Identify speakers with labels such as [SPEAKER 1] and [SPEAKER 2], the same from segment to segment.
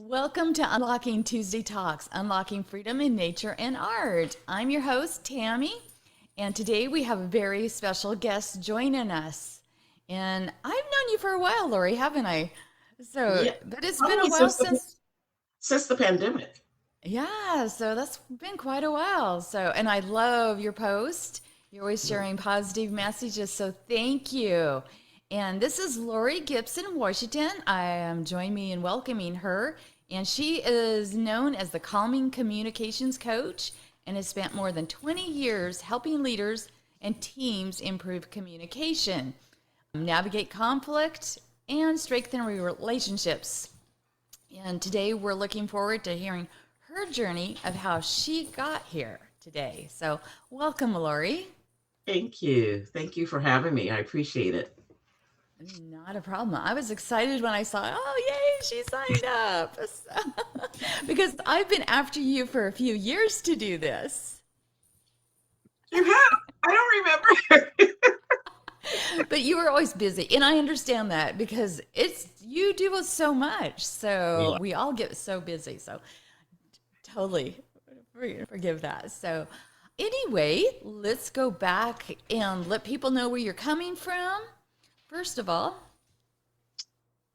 [SPEAKER 1] Welcome to Unlocking Tuesday Talks, Unlocking Freedom in Nature and Art. I'm your host, Tammy, and today we have a very special guest joining us. And I've known you for a while, Lori, haven't I?
[SPEAKER 2] Yeah,
[SPEAKER 1] But it's been a
[SPEAKER 2] probably
[SPEAKER 1] while
[SPEAKER 2] since the pandemic.
[SPEAKER 1] yeah, so that's been quite a while. And I love your post. You're always sharing positive messages, so thank you. And this is Lori Gibson-Washington. Join me in welcoming her. And she is known as the Calming Communications Coach and has spent more than 20 years helping leaders and teams improve communication, navigate conflict, and strengthen relationships. And today we're looking forward to hearing her journey of how she got here today. So, welcome, Lori.
[SPEAKER 2] Thank you. Thank you for having me. I appreciate it.
[SPEAKER 1] Not a problem. I was excited when I saw, oh, yay, she signed up. Because I've been after you for a few years to do this.
[SPEAKER 2] You have? I don't remember.
[SPEAKER 1] But you were always busy. And I understand that because you do so much. So
[SPEAKER 2] Yeah.
[SPEAKER 1] we all get so busy. So totally forgive that. So, anyway, let's go back and let people know where you're coming from. First of all,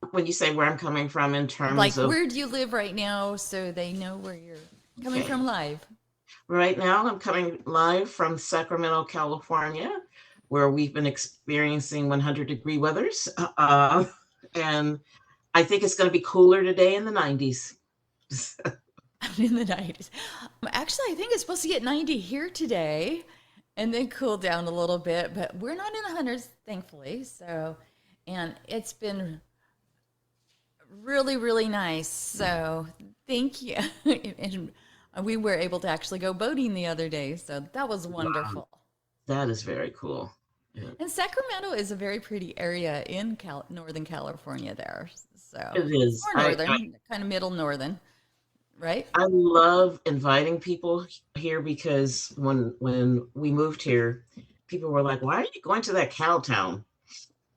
[SPEAKER 2] When you say where I'm coming from in
[SPEAKER 1] like
[SPEAKER 2] terms of,
[SPEAKER 1] where do you live right now so they know where you're coming
[SPEAKER 2] okay,
[SPEAKER 1] from live?
[SPEAKER 2] right now I'm coming live from Sacramento, California, where we've been experiencing 100-degree weathers. And I think it's going to be cooler today in the 90s.
[SPEAKER 1] In the 90s. Actually, I think it's supposed to get 90 here today and then cool down a little bit, but we're not in the hundreds, thankfully. And it's been really, really nice. So, thank you. And we were able to actually go boating the other day. So, that was
[SPEAKER 2] Wow,
[SPEAKER 1] wonderful.
[SPEAKER 2] that is very cool. Yeah,
[SPEAKER 1] And Sacramento is a very pretty area in Northern California there. So,
[SPEAKER 2] it is.
[SPEAKER 1] more northern, kind of middle northern, right?
[SPEAKER 2] I love inviting people here because when we moved here, people were like, "Why are you going to that cow town?"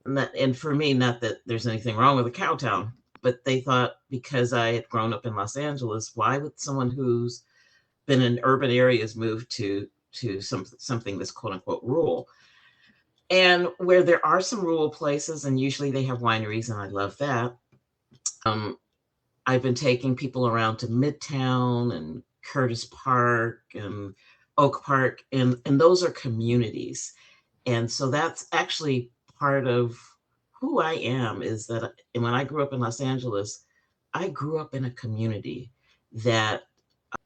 [SPEAKER 2] And for me, not that there's anything wrong with a cow town, but they thought because I had grown up in Los Angeles, why would someone who's been in urban areas move to something that's quote unquote rural? And where there are some rural places, and usually they have wineries, and I love that. Um, I've been taking people around to Midtown and Curtis Park and Oak Park, and those are communities. And so that's actually part of who I am is that and when I grew up in Los Angeles, I grew up in a community that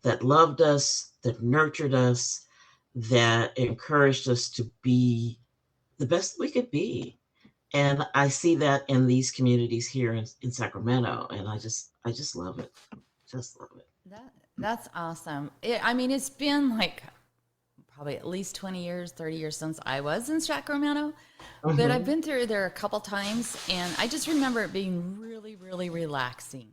[SPEAKER 2] that loved us, that nurtured us, that encouraged us to be the best we could be. And I see that in these communities here in Sacramento, and I just love it. Just love it.
[SPEAKER 1] That's awesome. I mean, it's been like probably at least 20 years, 30 years since I was in Sacramento, but I've
[SPEAKER 2] Mhm.
[SPEAKER 1] been through there a couple times and I just remember it being really, really relaxing.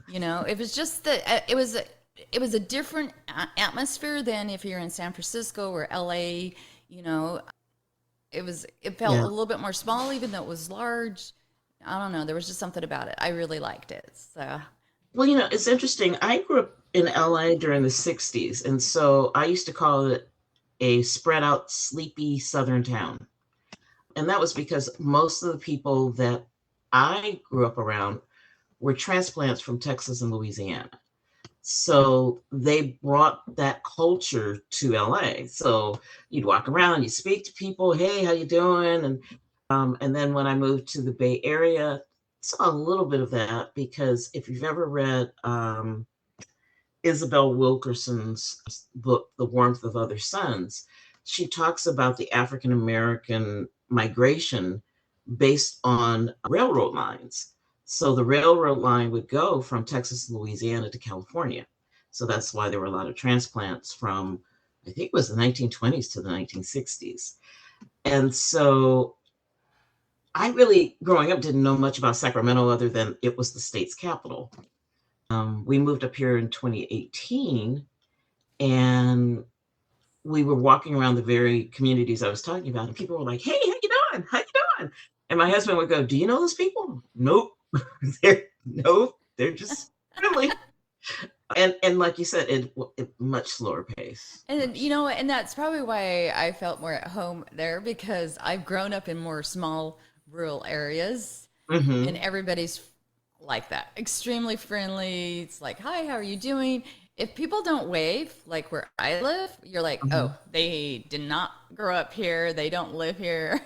[SPEAKER 1] It was just it was a different atmosphere than if you're in San Francisco or LA, you know, it felt a
[SPEAKER 2] Yeah.
[SPEAKER 1] little bit more small even though it was large. I don't know, there was just something about it. I really liked it. So,
[SPEAKER 2] Well, it's interesting. I grew up in LA during the 60s, and so I used to call it a spread out, sleepy southern town. And that was because most of the people that I grew up around were transplants from Texas and Louisiana. So they brought that culture to LA. So you'd walk around, you speak to people, hey, how you doing? And then when I moved to the Bay Area, saw a little bit of that because if you've ever read Isabel Wilkerson's book, The Warmth of Other Suns, she talks about the African American migration based on railroad lines. So the railroad line would go from Texas, Louisiana to California. So that's why there were a lot of transplants from, I think it was the 1920s to the 1960s. And so I really, growing up, didn't know much about Sacramento other than it was the state's capital. We moved up here in 2018, and we were walking around the very communities I was talking about, and people were like, "Hey, how you doing? How you doing?" And my husband would go, "Do you know those people?" Nope. Nope. They're just. really. And like you said, it much slower pace.
[SPEAKER 1] And
[SPEAKER 2] Much.
[SPEAKER 1] and that's probably why I felt more at home there because I've grown up in more small rural areas and
[SPEAKER 2] Mm-hmm.
[SPEAKER 1] everybody's like that. Extremely friendly. It's like, "Hi, how are you doing?" If people don't wave like where I live, you're like,
[SPEAKER 2] Hmm.
[SPEAKER 1] "Oh, they did not grow up here. They don't live here."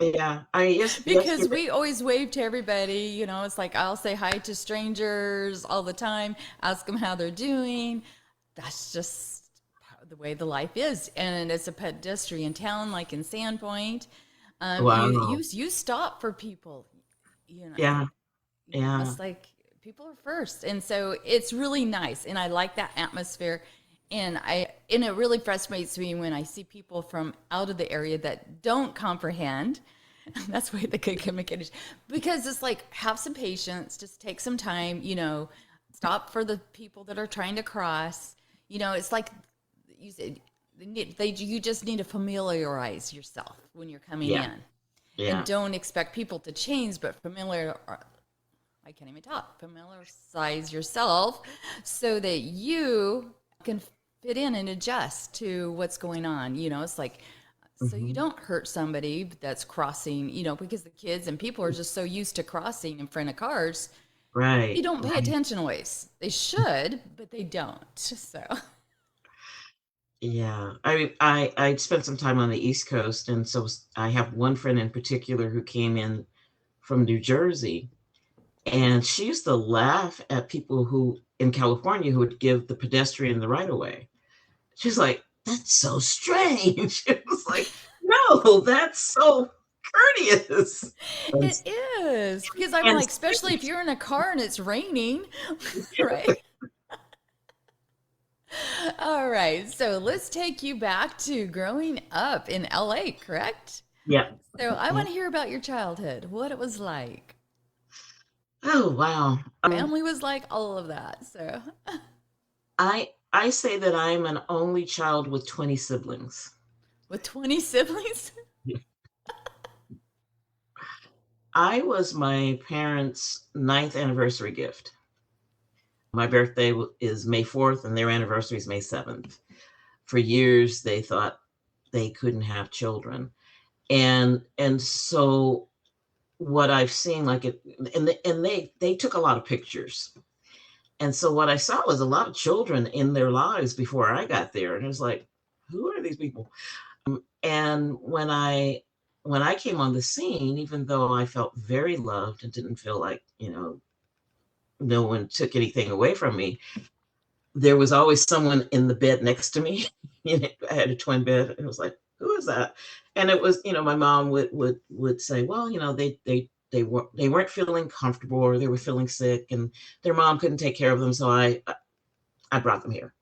[SPEAKER 2] Yeah. I mean,
[SPEAKER 1] Because
[SPEAKER 2] yesterday.
[SPEAKER 1] we always wave to everybody, it's like I'll say hi to strangers all the time, ask them how they're doing. That's just the way the life is. And it's a pedestrian town, like in Sandpoint. You
[SPEAKER 2] Wow.
[SPEAKER 1] you stop for people, you know,
[SPEAKER 2] Yeah. Yeah.
[SPEAKER 1] it's like people are first, and so it's really nice, and I like that atmosphere. And it really frustrates me when I see people from out of the area that don't comprehend. That's why the good communication, because it's like have some patience, just take some time, stop for the people that are trying to cross. It's like you said, you just need to familiarize yourself when you're coming
[SPEAKER 2] Yeah.
[SPEAKER 1] in, and
[SPEAKER 2] Yeah.
[SPEAKER 1] don't expect people to change, but I can't even talk. Familiarize yourself so that you can fit in and adjust to what's going on. It's like, so you
[SPEAKER 2] Hmm.
[SPEAKER 1] don't hurt somebody that's crossing, because the kids and people are just so used to crossing in front of cars. They
[SPEAKER 2] Right.
[SPEAKER 1] don't pay
[SPEAKER 2] Right.
[SPEAKER 1] attention always. They should, but they don't. So,
[SPEAKER 2] Yeah. I spent some time on the East Coast, and so I have one friend in particular who came in from New Jersey, and she used to laugh at people who in California who would give the pedestrian the right of way. She's like, "That's so strange." It was like, "No, that's so courteous and
[SPEAKER 1] it is because I'm
[SPEAKER 2] and
[SPEAKER 1] like, especially if
[SPEAKER 2] safe."
[SPEAKER 1] you're in a car and it's raining, right? All right. So let's take you back to growing up in LA, correct?
[SPEAKER 2] Yeah.
[SPEAKER 1] So I
[SPEAKER 2] Yeah.
[SPEAKER 1] want to hear about your childhood, what it was like,
[SPEAKER 2] Oh wow.
[SPEAKER 1] family was like, all of that. So
[SPEAKER 2] I say that I'm an only child with 20 siblings.
[SPEAKER 1] with 20 siblings,
[SPEAKER 2] I was my parents' ninth anniversary gift. My birthday is May 4th, and their anniversary is May 7th. For years, they thought they couldn't have children, and so what I've seen, like it, and they took a lot of pictures, and so what I saw was a lot of children in their lives before I got there, and it was like, who are these people? And when I came on the scene, even though I felt very loved and didn't feel like no one took anything away from me, there was always someone in the bed next to me. I had a twin bed, and it was like, who is that? And it was, my mom would say, well, they weren't feeling comfortable, or they were feeling sick, and their mom couldn't take care of them, so I brought them here.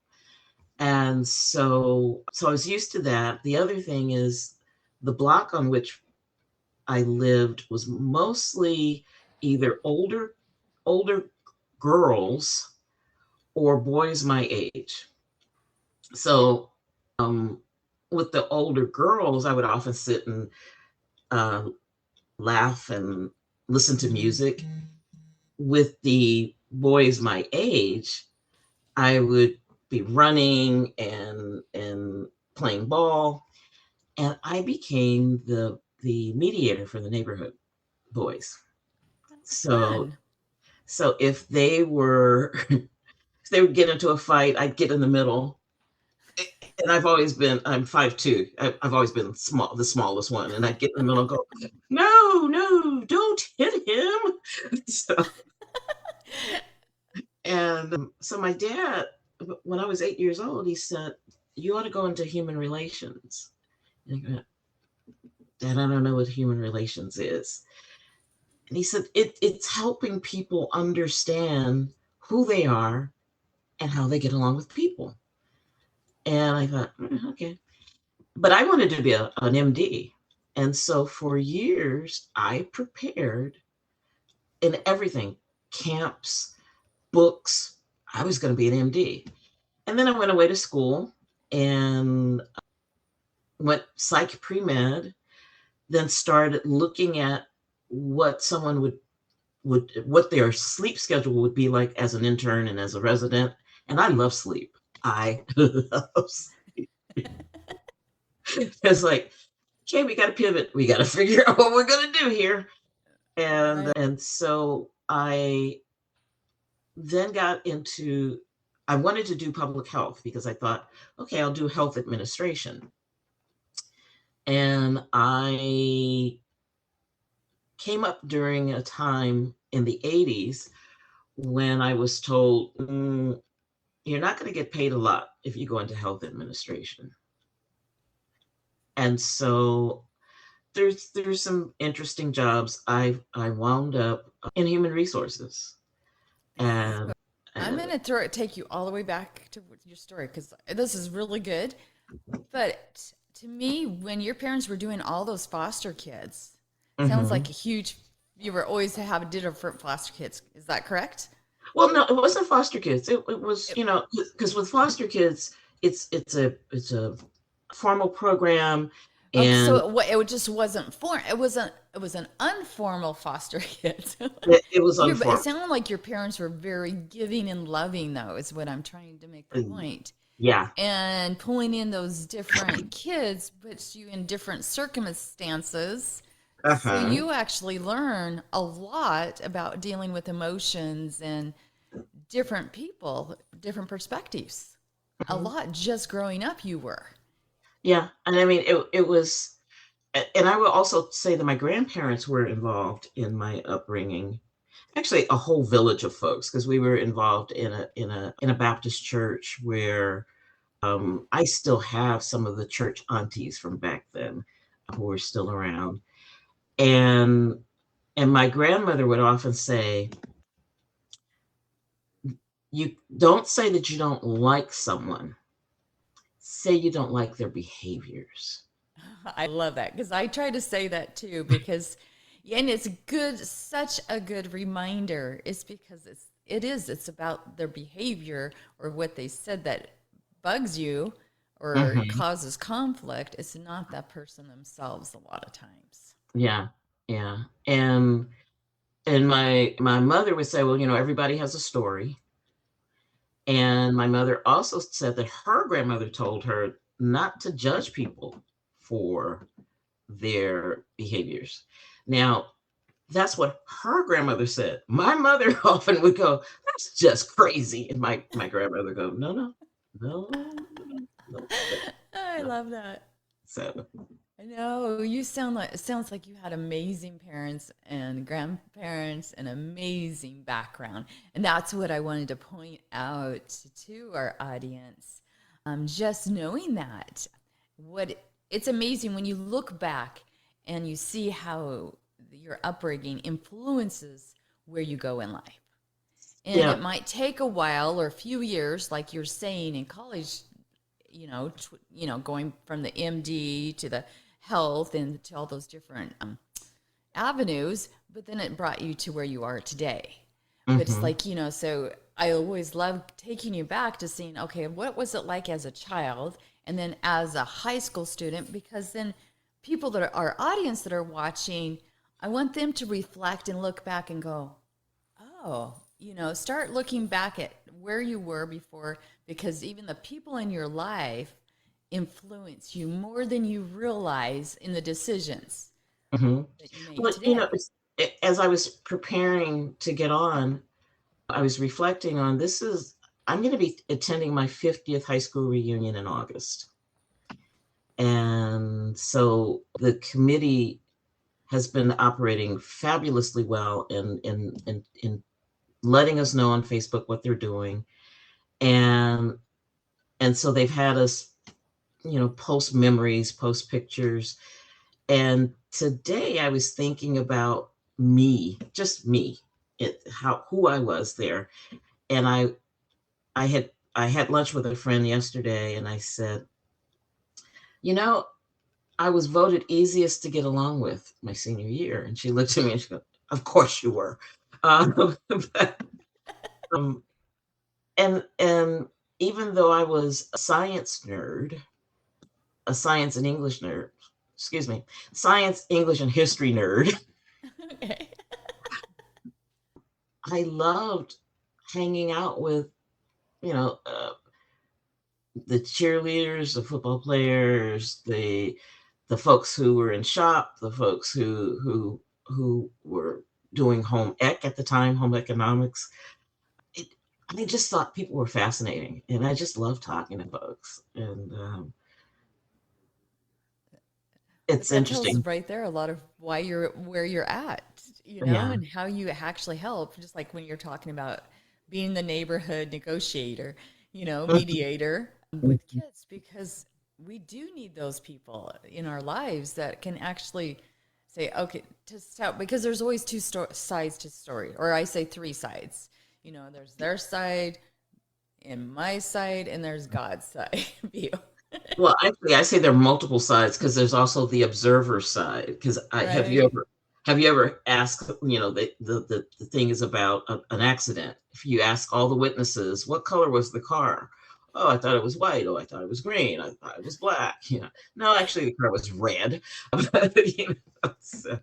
[SPEAKER 2] And so I was used to that. The other thing is the block on which I lived was mostly either older girls or boys my age. So um, with the older girls, I would often sit and uh, laugh and listen to music. With the boys my age, I would be running and playing ball, and I became the mediator for the neighborhood boys. So
[SPEAKER 1] fun.
[SPEAKER 2] so if they were if they would get into a fight, I'd get in the middle. And I'm 5'2". I've always been the smallest one, and I'd get in the middle and go, no, no, don't hit him. So my dad, when I was 8 years old, he said, you ought to go into human relations. And I go, Dad, I don't know what human relations is. And he said, it's helping people understand who they are and how they get along with people. And I thought, okay. But I wanted to be an MD. And so for years, I prepared in everything, camps, books. I was going to be an MD. And then I went away to school and went psych pre med, then started looking at what someone what their sleep schedule would be like as an intern and as a resident. And I love sleep. I love sleep. It's like, okay, we got to pivot. We got to figure out what we're going to do here.
[SPEAKER 1] Right.
[SPEAKER 2] And so I then got into, I wanted to do public health because I thought, okay, I'll do health administration. And I came up during a time in the 80s when I was told, you're not going to get paid a lot if you go into health administration. And so there's some interesting jobs. I wound up in human resources. And,
[SPEAKER 1] I'm
[SPEAKER 2] and
[SPEAKER 1] going to take you all the way back to your story because this is really good. But to me, when your parents were doing all those foster kids, sounds like
[SPEAKER 2] mhm.
[SPEAKER 1] a huge. You were always did a for foster kids. Is that correct?
[SPEAKER 2] Well, no, it wasn't foster kids. It was,
[SPEAKER 1] It,
[SPEAKER 2] because with foster kids, it's a formal program,
[SPEAKER 1] okay,
[SPEAKER 2] and
[SPEAKER 1] so it just wasn't for. It was an informal foster kid.
[SPEAKER 2] it was
[SPEAKER 1] It
[SPEAKER 2] unformed.
[SPEAKER 1] sounded like your parents were very giving and loving, though. Is what I'm trying to make the point.
[SPEAKER 2] Yeah.
[SPEAKER 1] And pulling in those different kids puts you in different circumstances. So
[SPEAKER 2] Uh-huh.
[SPEAKER 1] you actually learn a lot about dealing with emotions and different people, different perspectives. A
[SPEAKER 2] Mhm.
[SPEAKER 1] lot just growing up, you were.
[SPEAKER 2] Yeah. And I mean, it was, and I will also say that my grandparents were involved in my upbringing. Actually, a whole village of folks, because we were involved in a Baptist church where I still have some of the church aunties from back then who are still around. And and my grandmother would often say, you don't say that you don't like someone. Say you don't like their behaviors.
[SPEAKER 1] I love that because I try to say that too because yeah, and it's good, such a good reminder. It's because it's about their behavior or what they said that bugs you or
[SPEAKER 2] Hmm.
[SPEAKER 1] causes conflict. It's not that person themselves a lot of times.
[SPEAKER 2] Yeah, yeah. And my mother would say, well, everybody has a story. And my mother also said that her grandmother told her not to judge people for their behaviors. Now, that's what her grandmother said. My mother often would go, "That's just crazy," and my grandmother go, "No, no, no, no, no,
[SPEAKER 1] I
[SPEAKER 2] no."
[SPEAKER 1] love that.
[SPEAKER 2] So,
[SPEAKER 1] I know you sound like it sounds like you had amazing parents and grandparents, an amazing background, and that's what I wanted to point out to our audience. Just knowing that, what it's amazing when you look back and you see how your upbringing influences where you go in life. And
[SPEAKER 2] yeah,
[SPEAKER 1] it might take a while or a few years, like you're saying in college, going from the MD to the health and to all those different avenues, but then it brought you to where you are today. But it's
[SPEAKER 2] hmm,
[SPEAKER 1] like, so I always love taking you back to seeing, okay, what was it like as a child and then as a high school student? Because then people that are our audience that are watching, I want them to reflect and look back and go, oh, start looking back at where you were before because even the people in your life influence you more than you realize in the decisions
[SPEAKER 2] hmm.
[SPEAKER 1] that you make
[SPEAKER 2] But
[SPEAKER 1] today.
[SPEAKER 2] as I was preparing to get on, I was reflecting on this is I'm going to be attending my 50th high school reunion in August. And so the committee has been operating fabulously well in letting us know on Facebook what they're doing. And and so they've had us, post memories, post pictures. And today I was thinking about me, just me, how who I was there. And I had lunch with a friend yesterday and I said, you know, I was voted easiest to get along with my senior year. And she looked at me and she goes, of course you were. But, um, and even though I was a science and English nerd, excuse me, science, English, and history nerd,
[SPEAKER 1] Okay.
[SPEAKER 2] I loved hanging out with, you know, the cheerleaders, the football players, the folks who were in shop, the folks who were doing home ec at the time, home economics. It, I just thought people were fascinating, and I just love talking to folks. And
[SPEAKER 1] But
[SPEAKER 2] it's
[SPEAKER 1] that tells
[SPEAKER 2] interesting.
[SPEAKER 1] right there a lot of why you're where you're at,
[SPEAKER 2] Yeah.
[SPEAKER 1] and how you actually help. Just like when you're talking about being the neighborhood negotiator, mediator with kids, because we do need those people in our lives that can actually say, okay, to stop, because there's always sides to story, or I say three sides. There's their side and my side, and there's God's side view.
[SPEAKER 2] Well, actually, I say there are multiple sides because there's also the observer side. Because I
[SPEAKER 1] Right.
[SPEAKER 2] have you ever asked, the thing is about an accident. If you ask all the witnesses, what color was the car? Oh, I thought it was white. Oh, I thought it was green. I thought it was black. No, actually, the car was red. So,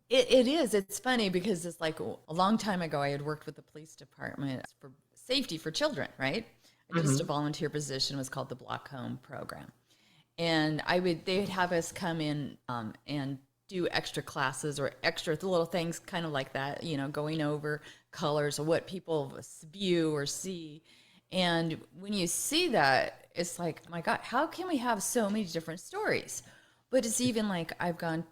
[SPEAKER 1] It is. It's funny because it's like a long time ago, I had worked with the police department for safety for children, right? Just a
[SPEAKER 2] mhm.
[SPEAKER 1] volunteer position, was called the Block Home Program. And they would have us come in and do extra classes or extra little things kind of like that, going over colors or what people view or see. And when you see that, it's like, my God, how can we have so many different stories? But it's even like I've gone,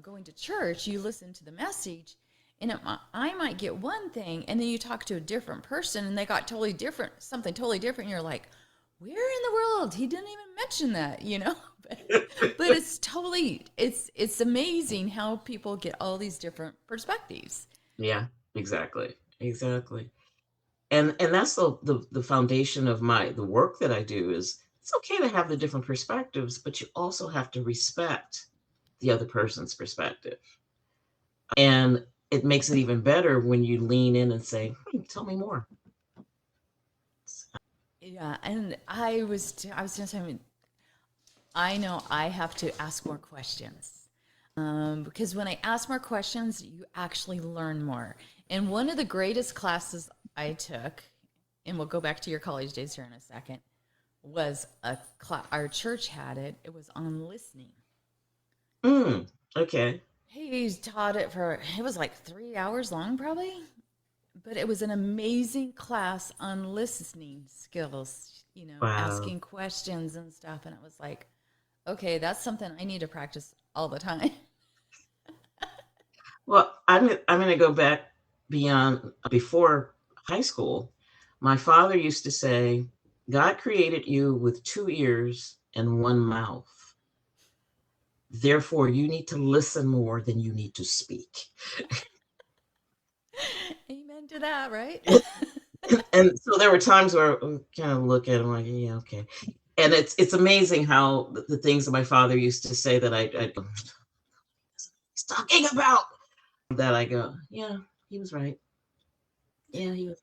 [SPEAKER 1] going to church, you listen to the message, and I might get one thing, and then you talk to a different person, and they got totally different, something totally different. And you're like, where in the world? He didn't even mention that. But it's totally, it's amazing how people get all these different perspectives.
[SPEAKER 2] Yeah, exactly, exactly. And that's the foundation of the work that I do. Is it's okay to have the different perspectives, but you also have to respect the other person's perspective. And it makes it even better when you lean in and say, tell me more.
[SPEAKER 1] Yeah, and I was just saying, I know I have to ask more questions. Because when I ask more questions, you actually learn more. And one of the greatest classes I took, and we'll go back to your college days here in a second, was our church had it. It was on listening.
[SPEAKER 2] Mm, okay.
[SPEAKER 1] He taught it was like 3 hours long, probably. But it was an amazing class on listening skills,
[SPEAKER 2] Wow.
[SPEAKER 1] asking questions and stuff. And it was like, okay, that's something I need to practice all the time.
[SPEAKER 2] Well, I'm going to go back beyond before high school. My father used to say, God created you with two ears and one mouth. Therefore, you need to listen more than you need to speak.
[SPEAKER 1] Amen to that, right?
[SPEAKER 2] And so there were times where I kind of look at him like, yeah, okay. And it's amazing how the things that my father used to say that I he's talking about, that I go, yeah, he was right. Yeah, he was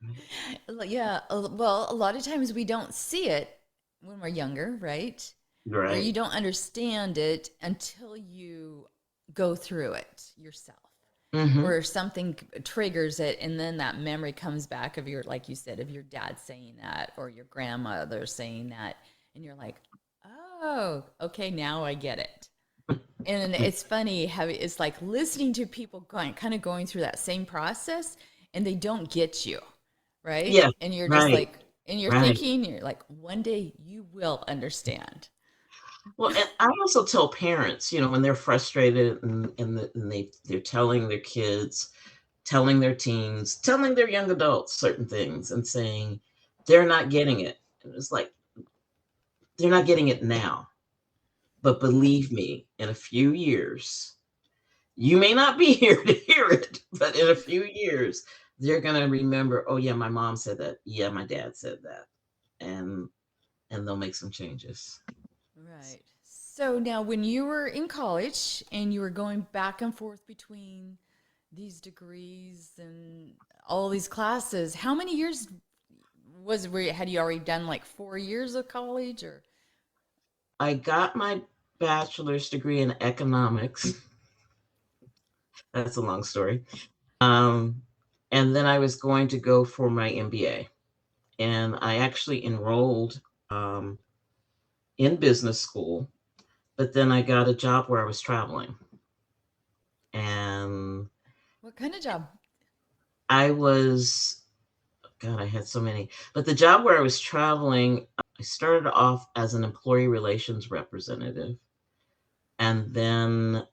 [SPEAKER 2] right.
[SPEAKER 1] Yeah. Well, a lot of times we don't see it when we're younger, right? Or you
[SPEAKER 2] Right.
[SPEAKER 1] don't understand it until you go through it yourself.
[SPEAKER 2] Mm-hmm.
[SPEAKER 1] Or something triggers it, and then that memory comes back of your, like you said, of your dad saying that or your grandmother saying that, and you're like, oh, okay, now I get it. And it's funny how it's like listening to people going through that same process, and they don't get you, right?
[SPEAKER 2] Yeah.
[SPEAKER 1] And you're just
[SPEAKER 2] Right.
[SPEAKER 1] like, and you're
[SPEAKER 2] Right.
[SPEAKER 1] thinking, you're like, one day you will understand.
[SPEAKER 2] Well, and I also tell parents, when they're frustrated and they're telling their kids, telling their teens, telling their young adults certain things and saying they're not getting it. And it's like, they're not getting it now. But believe me, in a few years, you may not be here to hear it, but in a few years, they're going to remember, oh, yeah, my mom said that. Yeah, my dad said that. And they'll make some changes.
[SPEAKER 1] Right. So now, when you were in college and you were going back and forth between these degrees and all these classes, how many years had you already done like 4 years of college or?
[SPEAKER 2] I got my bachelor's degree in economics. That's a long story. Um, And then I was going to go for my MBA. And I actually enrolled um, in business school, but then I got a job where I was traveling. And
[SPEAKER 1] What kind of job?
[SPEAKER 2] I was, God, I had so many. But the job where I was traveling, I started off as an employee relations representative. And then,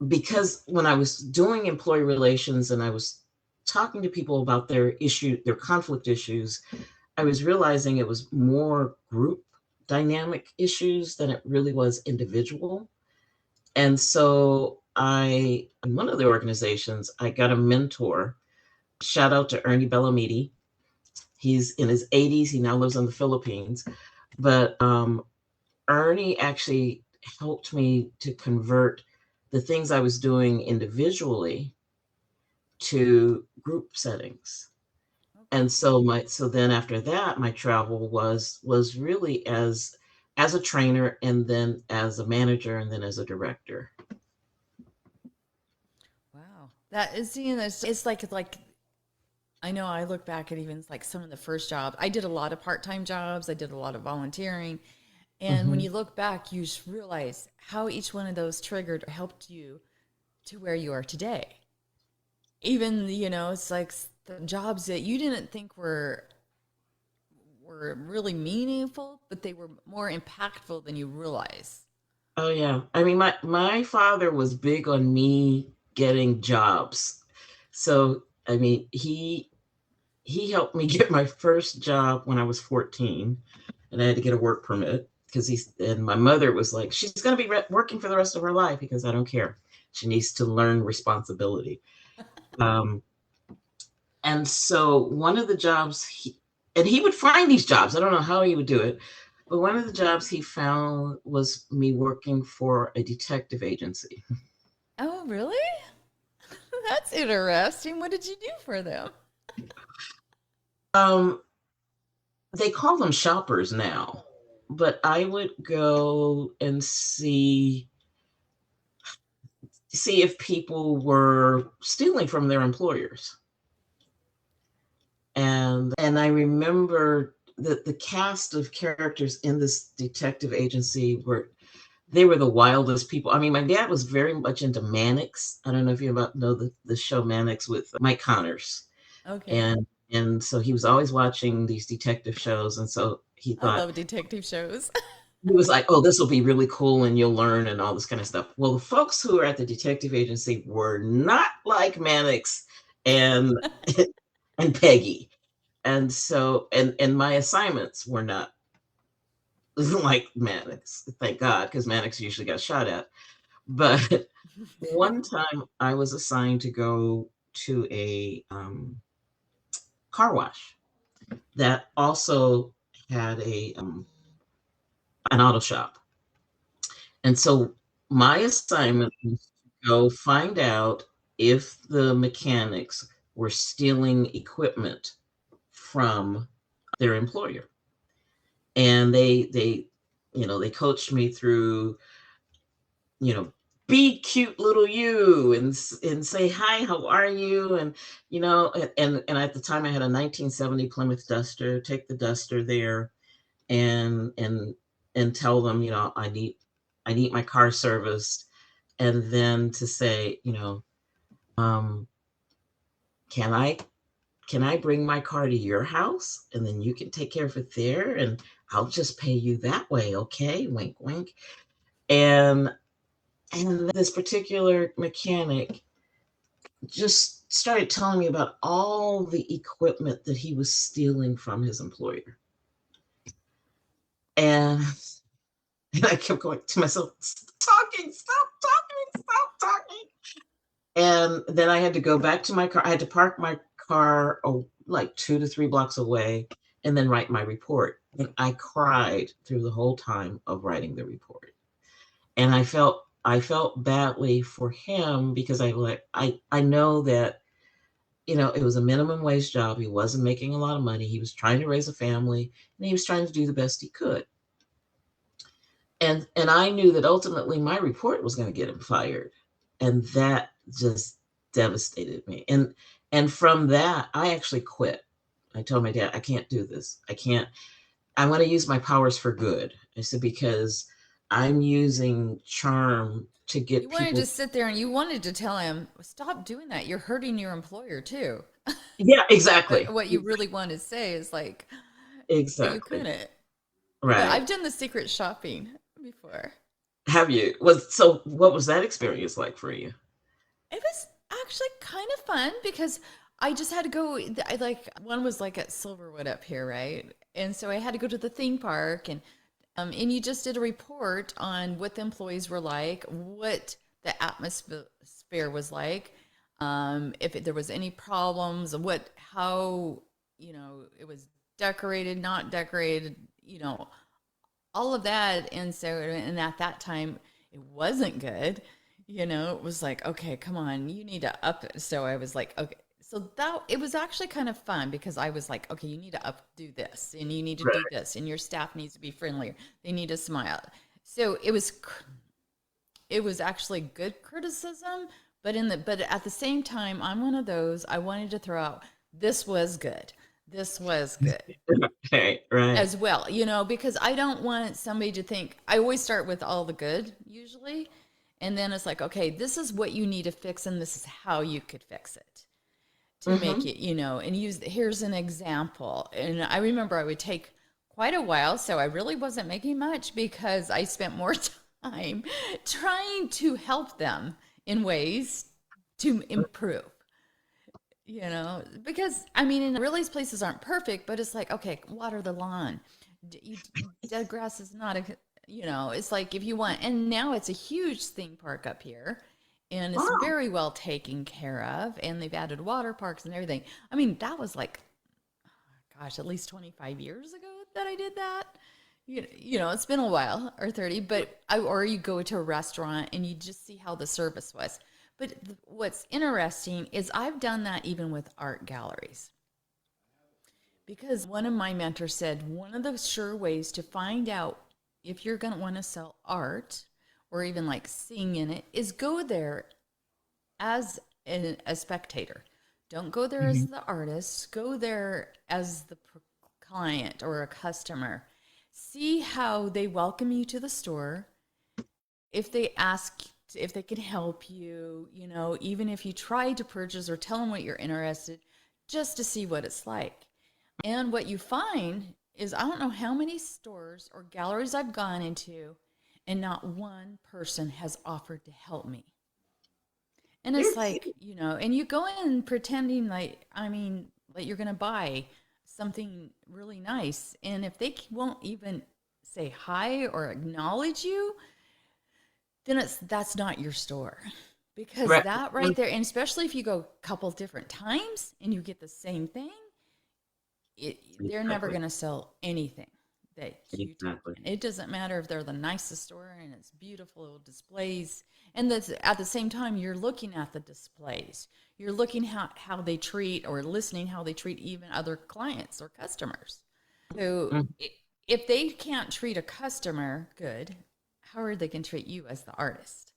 [SPEAKER 2] because when I was doing employee relations and I was talking to people about their conflict issues, I was realizing it was more group dynamic issues than it really was individual. And so in one of the organizations, I got a mentor. Shout out to Ernie Bellamidi. He's in his 80s. He now lives in the Philippines. But Ernie actually helped me to convert the things I was doing individually to group settings. And
[SPEAKER 1] Okay.
[SPEAKER 2] so then after that, my travel was really as a trainer, and then as a manager, and then as a director.
[SPEAKER 1] Wow. That is, it's like I know I look back at even like some of the first jobs. I did a lot of part-time jobs. I did a lot of volunteering. And when
[SPEAKER 2] Hmm.
[SPEAKER 1] you look back, you just realize how each one of those triggered or helped you to where you are today. Even, it's like the jobs that you didn't think were really meaningful, but they were more impactful than you realize.
[SPEAKER 2] Oh yeah. I mean, my father was big on me getting jobs. So I mean, he helped me get my first job when I was 14, and I had to get a work permit because and my mother was like, she's going to be working for the rest of her life because I don't care. She needs to learn responsibility. Um, and so one of the jobs and he would find these jobs. I don't know how he would do it, but one of the jobs he found was me working for a detective agency.
[SPEAKER 1] Oh, really? That's interesting. What did you do for them?
[SPEAKER 2] Um, they call them shoppers now, but I would go and see if people were stealing from their employers. And I remember that the cast of characters in this detective agency were the wildest people. I mean, my dad was very much into Mannix. I don't know if you know the show Mannix with Mike Connors.
[SPEAKER 1] Okay.
[SPEAKER 2] And so he was always watching these detective shows. And so
[SPEAKER 1] I love detective shows.
[SPEAKER 2] he was like, oh, this will be really cool and you'll learn and all this kind of stuff. Well, the folks who were at the detective agency were not like Mannix and and Peggy. And so and my assignments were not like Mannix, thank God, because Mannix usually got shot at. But one time I was assigned to go to a car wash that also had an auto shop. And so my assignment was to go find out if the mechanics were stealing equipment from their employer. And they coached me through, you know, be cute little you and say hi, how are you? And and at the time I had a 1970 Plymouth Duster. Take the Duster there and tell them, I need my car serviced, and then to say, um, can I bring my car to your house and then you can take care of it there and I'll just pay you that way, okay? Wink, wink. And this particular mechanic just started telling me about all the equipment that he was stealing from his employer. And, and I kept going to myself, stop talking, stop talking, stop talking. And then I had to go back to my car. I had to park my car like 2 to 3 blocks away and then write my report. And I cried through the whole time of writing the report. And I felt badly for him because I know that it was a minimum wage job. He wasn't making a lot of money. He was trying to raise a family and he was trying to do the best he could. And I knew that ultimately my report was going to get him fired. And that just devastated me. And from that, I actually quit. I told my dad, I can't do this. I can't, I want to use my powers for good. I said, because I'm using charm to
[SPEAKER 1] You
[SPEAKER 2] get
[SPEAKER 1] wanted
[SPEAKER 2] people.
[SPEAKER 1] to sit there and you wanted to tell him, stop doing that. You're hurting your employer too.
[SPEAKER 2] Yeah,
[SPEAKER 1] But
[SPEAKER 2] exactly.
[SPEAKER 1] what you really want to say is like, but you
[SPEAKER 2] Exactly.
[SPEAKER 1] couldn't. But
[SPEAKER 2] Right.
[SPEAKER 1] I've done the secret shopping before.
[SPEAKER 2] Have you? Was so what was that experience like for you?
[SPEAKER 1] It was actually kind of fun because I just had to go. I like one was like at Silverwood up here, right? And so I had to go to the theme park, and you just did a report on what the employees were like, what the atmosphere was like, if there was any problems, what how it was decorated, not decorated, all of that. And so, and at that time, it wasn't good. It was like, okay, come on, you need to up it. So I was like, okay. So that it was actually kind of fun because I was like, okay, you need to do this and you need to do
[SPEAKER 2] Right.
[SPEAKER 1] this and your staff needs to be friendlier. They need to smile. So it was actually good criticism, but at the same time, I'm one of those I wanted to throw out this was good. This was good
[SPEAKER 2] Right. Right.
[SPEAKER 1] as well, because I don't want somebody to think I always start with all the good usually. And then it's like, okay, this is what you need to fix, and this is how you could fix it to make
[SPEAKER 2] Mm-hmm.
[SPEAKER 1] it, and here's an example. And I remember I would take quite a while, so I really wasn't making much because I spent more time trying to help them in ways to improve. Because I mean, in really, these places aren't perfect, but it's like, okay, water the lawn. Dead grass is not it's like if you want, and now it's a huge theme park up here, and it's
[SPEAKER 2] Wow.
[SPEAKER 1] very well taken care of, and they've added water parks and everything. I mean, that was like, gosh, at least 25 years ago that I did that. It's been a while, or 30, or you go to a restaurant and you just see how the service was. But what's interesting is I've done that even with art galleries. Because one of my mentors said one of the sure ways to find out if you're going to want to sell art or even like sing in it is go there as a spectator. Don't go there as
[SPEAKER 2] Mhm.
[SPEAKER 1] the artist, go there as the client or a customer. See how they welcome you to the store. If they ask if they can help you, even if you try to purchase or tell them what you're interested, just to see what it's like. And what you find is I don't know how many stores or galleries I've gone into, and not one person has offered to help me. And it's
[SPEAKER 2] It's
[SPEAKER 1] like, and you go in pretending like, I mean, like you're going to buy something really nice. And if they won't even say hi or acknowledge you, then that's not your store. Because
[SPEAKER 2] right.
[SPEAKER 1] that right there, and especially if you go a couple different times and you get the same thing, they're never
[SPEAKER 2] Exactly.
[SPEAKER 1] going to sell anything that you take
[SPEAKER 2] Exactly.
[SPEAKER 1] in. It doesn't matter if they're the nicest store and it's beautiful displays. And that's, at the same time, you're looking at the displays. You're looking how they treat or listening how they treat even other clients or customers. So
[SPEAKER 2] Mm.
[SPEAKER 1] if they can't treat a customer good, how are they going to treat you as the artist?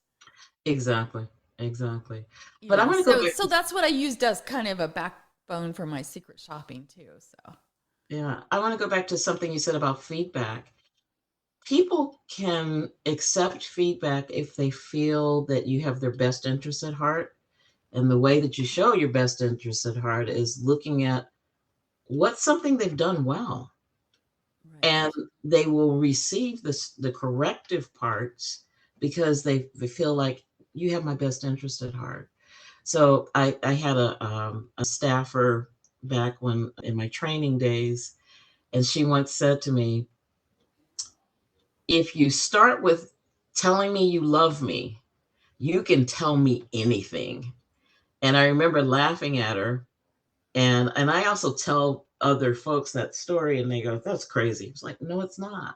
[SPEAKER 2] Exactly. Exactly. But I want to go
[SPEAKER 1] So
[SPEAKER 2] back to,
[SPEAKER 1] that's what I used as kind of a backbone for my secret shopping too. So
[SPEAKER 2] yeah, I want to go back to something you said about feedback. People can accept feedback if they feel that you have their best interest at heart. And the way that you show your best interest at heart is looking at what's something they've done well. And
[SPEAKER 1] right.
[SPEAKER 2] they will receive the corrective parts because they feel like you have my best interest at heart. So I had a staffer back when in my training days, and she once said to me, if you start with telling me you love me, you can tell me anything. And I remember laughing at her. And I also tell other folks that story and they go, that's crazy. It's like, no, it's not.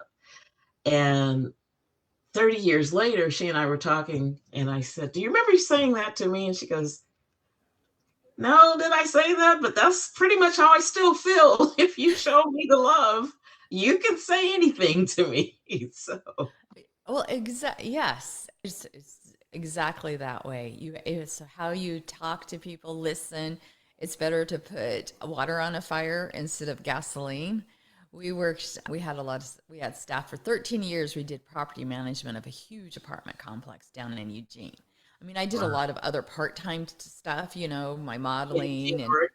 [SPEAKER 2] And 30 years later, she and I were talking, and I said, do you remember you saying that to me? And she goes, no, did I say that? But that's pretty much how I still feel. If you show me the love, you can say anything to me. So,
[SPEAKER 1] Well, yes, it's exactly that way. It's how you talk to people, listen. It's better to put water on a fire instead of gasoline. We had we had staff for 13 years. We did property management of a huge apartment complex down in Eugene. I mean, I did a
[SPEAKER 2] Wow.
[SPEAKER 1] lot of other part-time stuff, my
[SPEAKER 2] In Eugene,
[SPEAKER 1] modeling and
[SPEAKER 2] Oregon?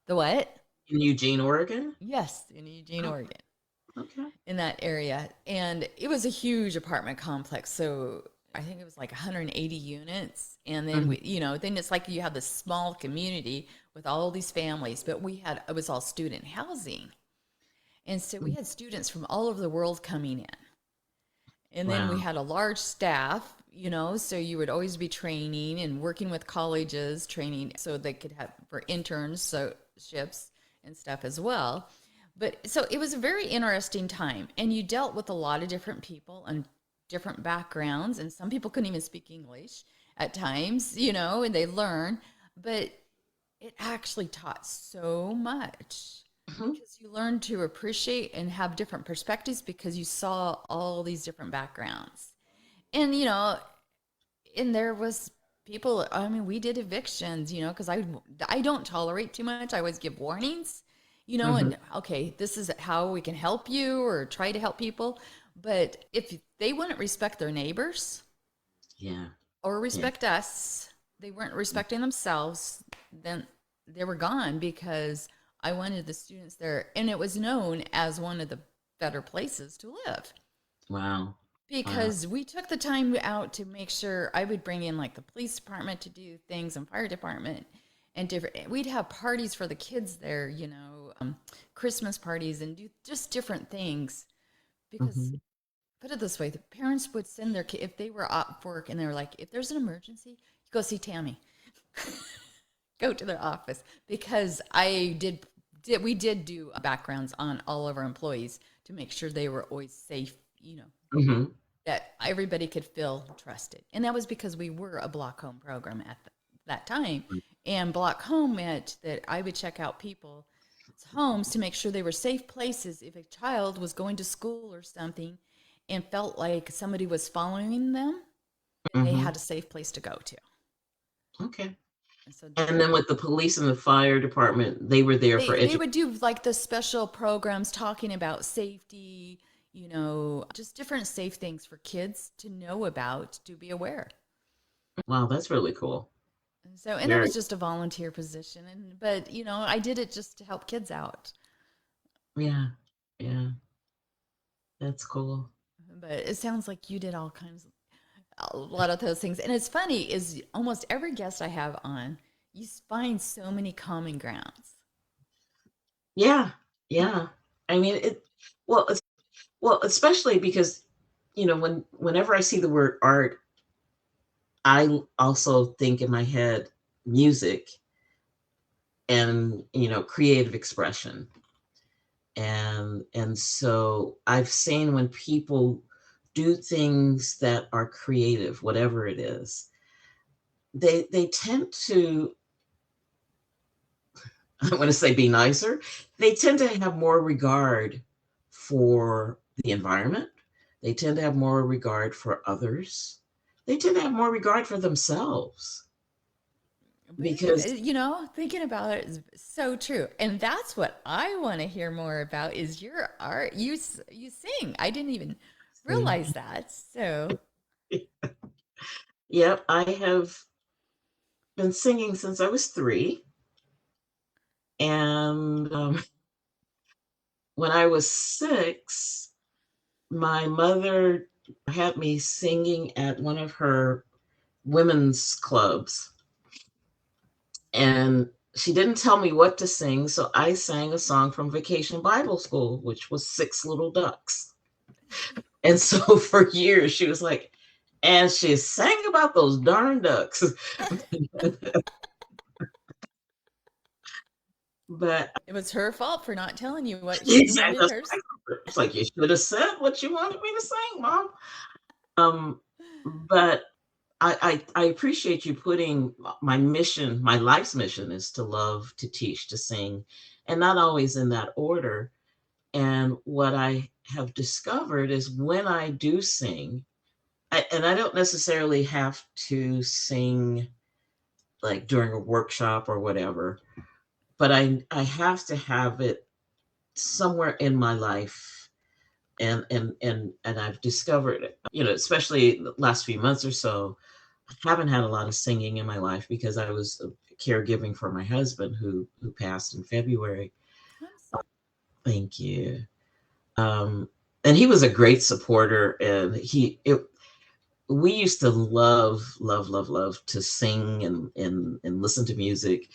[SPEAKER 1] the what?
[SPEAKER 2] In Eugene, Oregon?
[SPEAKER 1] Yes, in Eugene,
[SPEAKER 2] Oh,
[SPEAKER 1] Oregon,
[SPEAKER 2] okay.
[SPEAKER 1] in that area. And it was a huge apartment complex. So I think it was like 180 units. And then
[SPEAKER 2] Mhm.
[SPEAKER 1] then it's like you have this small community with all these families, but it was all student housing. And so we
[SPEAKER 2] Mm.
[SPEAKER 1] had students from all over the world coming in. And then we
[SPEAKER 2] Wow.
[SPEAKER 1] had a large staff, so you would always be training and working with colleges, training so they could have for interns, so ships and stuff as well. But so it was a very interesting time. And you dealt with a lot of different people and different backgrounds. And some people couldn't even speak English at times, and they learn. But it actually taught so much
[SPEAKER 2] Mhm.
[SPEAKER 1] because you learn to appreciate and have different perspectives because you saw all these different backgrounds. And and there was people, I mean, we did evictions, because I don't tolerate too much. I always give warnings,
[SPEAKER 2] Mhm.
[SPEAKER 1] and okay, this is how we can help you or try to help people. But if they wouldn't respect their neighbors
[SPEAKER 2] Yeah.
[SPEAKER 1] or
[SPEAKER 2] Yeah.
[SPEAKER 1] respect us, they weren't respecting themselves, then they were gone because I wanted the students there. And it was known as one of the better places to live
[SPEAKER 2] Wow. Wow.
[SPEAKER 1] because we took the time out to make sure I would bring in like the police department to do things and fire department and different. We'd have parties for the kids there, Christmas parties and do just different things because
[SPEAKER 2] Mhm.
[SPEAKER 1] put it this way, the parents would send their kid if they were off work and they were like, if there's an emergency, go see Tammy, go to their office because did we did do backgrounds on all of our employees to make sure they were always safe,
[SPEAKER 2] Mhm.
[SPEAKER 1] that everybody could feel trusted. And that was because we were a block home program at that time. And block home meant that I would check out people's homes to make sure they were safe places if a child was going to school or something and felt like somebody was following them, then they
[SPEAKER 2] Mhm.
[SPEAKER 1] had a safe place to go to.
[SPEAKER 2] Okay.
[SPEAKER 1] And so
[SPEAKER 2] And then with the police and the fire department, they were there for
[SPEAKER 1] they
[SPEAKER 2] education.
[SPEAKER 1] would do like the special programs talking about safety, just different safe things for kids to know about, to be aware.
[SPEAKER 2] Wow, that's really cool.
[SPEAKER 1] And so, and it
[SPEAKER 2] Very.
[SPEAKER 1] was just a volunteer position, but I did it just to help kids out.
[SPEAKER 2] Yeah. Yeah. That's cool.
[SPEAKER 1] But it sounds like you did all kinds, a lot of those things. And it's funny is almost every guest I have on, you find so many common grounds.
[SPEAKER 2] Yeah. Yeah. I mean, well, especially because, whenever I see the word art, I also think in my head music and, creative expression. And so I've seen when people do things that are creative, whatever it is, they tend to, I want to say, be nicer. They tend to have more regard for the environment. They tend to have more regard for others. They tend to have more regard for themselves
[SPEAKER 1] But,
[SPEAKER 2] because
[SPEAKER 1] thinking about it is so true. And that's what I want to hear more about is your art. You sing. I didn't even realize that. So,
[SPEAKER 2] yep, I have been singing since I was 3. And when I was 6, my mother had me singing at one of her women's clubs. And she didn't tell me what to sing, so I sang a song from Vacation Bible School, which was Six Little Ducks. And so for years, she was like, and she sang about those darn ducks. But
[SPEAKER 1] it was her fault for not telling you what she
[SPEAKER 2] exactly,
[SPEAKER 1] wanted
[SPEAKER 2] that's
[SPEAKER 1] her.
[SPEAKER 2] what I told her. It's like, you should have said what you wanted me to sing, Mom. But I appreciate you putting my mission, my life's mission is to love, to teach, to sing, and not always in that order. And what I have discovered is when I do sing, and I don't necessarily have to sing like during a workshop or whatever. But I have to have it somewhere in my life, and I've discovered, especially the last few months or so, I haven't had a lot of singing in my life because I was caregiving for my husband who passed in February.
[SPEAKER 1] I'm sorry.
[SPEAKER 2] Thank you. And he was a great supporter, and we used to love to sing and listen to music.